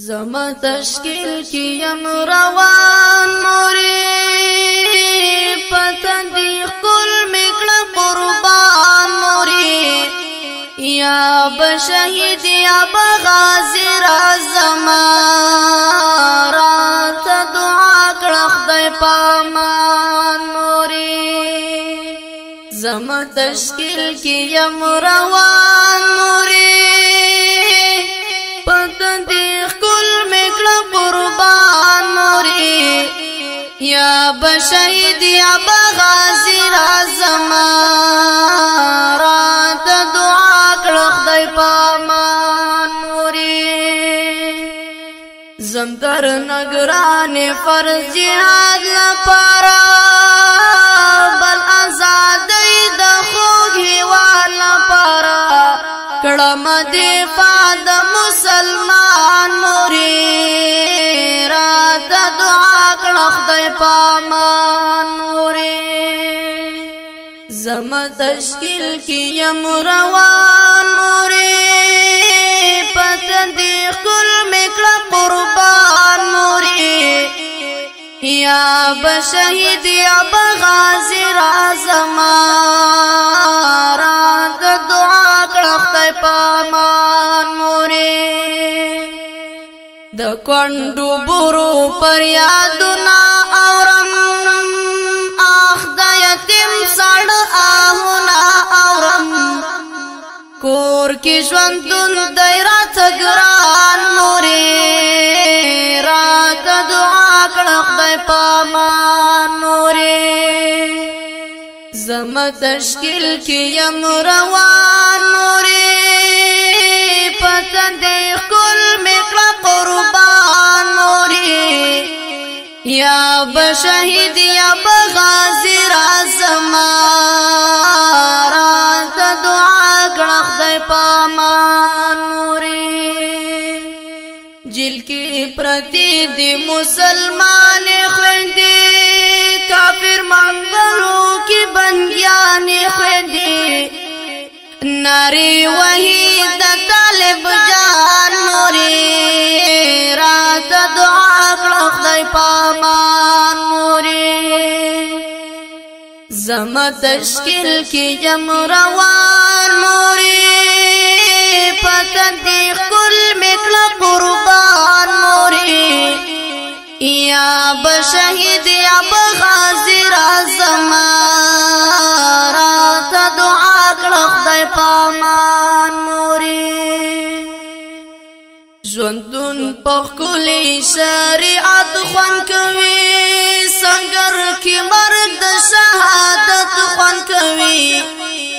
زما تشکیل کی یم روان موری پتن دی خل مکړه قربان موری یا بشهید یا بغازی رازما رات دعا کړه خدای پامان موری زما تشکیل کی یم روان موری پتن دی قربان موری یا بشهید یا بغازی رازما رات دعا کړه خدای پامان موری زمدر نگران فرض جهاد لپاره بل آزادی د خوږ هیواد لپاره کړم دفاع د مسلمان موری رات دعا کړه خدای پامان موری زما تشکیل کی یم روان موری پتن دی خل مکړه قربان موری یا بشهید یا بغازی رازما رات دعا کړه خدای پامان موری د کندو برو پر یادنا اورم اخ د یتیم سړ آهنا اورم کور کی ژوندون دایرات ګران موری رات دعا کړه خدای پامان موری زما تشکیل کی یم روان موری پتن دی خل مکړه قربان موری یا بشهید یا بغازی رازما رات دعا کړه خدای پامان موری جیل کی پرتی دی مسلمان خویندی کافر منګلو کی بندیان خویندی ناری وحی د طالب جان موری رات دعا کړه خدای پامان موری زما تشکیل کی یم روان موری پتن دی خل مکړه قربان موری یا بشهید یا بغازی رازما رات دعا کړه خدای پامان موری ژوندون په کلی شریعت خوان کوي څنګه کی مرګ د شهادت خوان کوي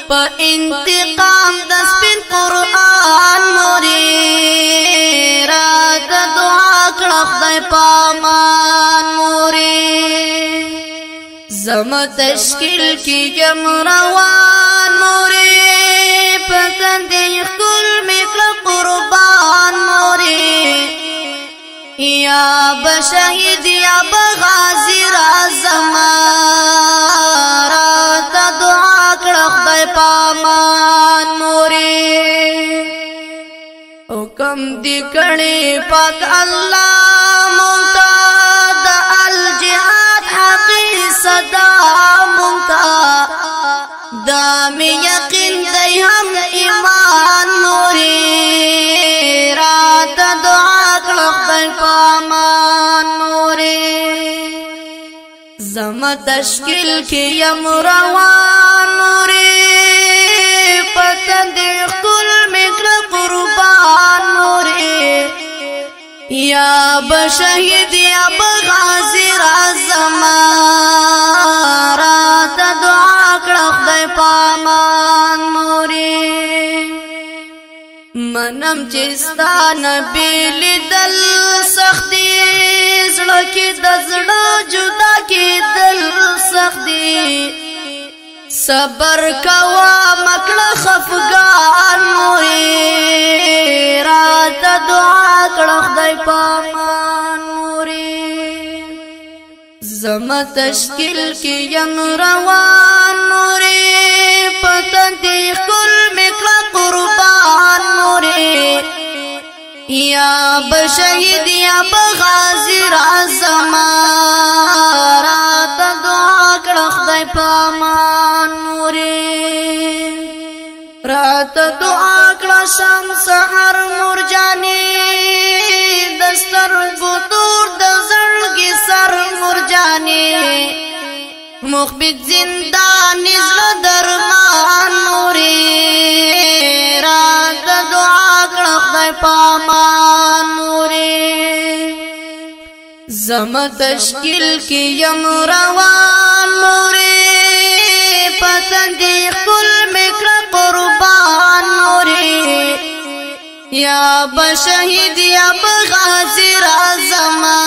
په انتقام د سپین قرآن موری رات دعا کړه خدای پامان موری زما تشکیل کی یم روان موری پتن دی خل مکړه قربان موری یا بشهید یا بغازی رازما رات دعا کړه خدای پامان موری حکم دی کړي پاک الله مونتا د الجهاد حقی صدا مونتا دام یقین دی هم ایمان موری رات دعا کړه خدای پامان موری زما تشکیل کی یم روان موری پتن دی خل مکړه قربان موری یا بشهید یا بغازی رازما رات دعا کړه خدای پامان موری منم چې ستا نبی لیدل سختی زړه کې د زړه جدا کېدل سختی صبر کوا مکړه خفګان موری رات دعا کړه خدای پامان موری زما تشکیل کی یم روان موری پتن دی خل مکړه قربان موری یا بشهید یا بغازی رازما راته دعا کړه خدای پامان نورې راته دعا کړه شمس هر مرجانې دسترګو تور د زړګي سر مرجانې مخبت زندان زړه درمان نورې راته دعا کړه خدای پامان نورې زما تشکیل کې یم روان نورې پتندې خپل مکړه قربان نورې یا بشهید یا بغازی رازما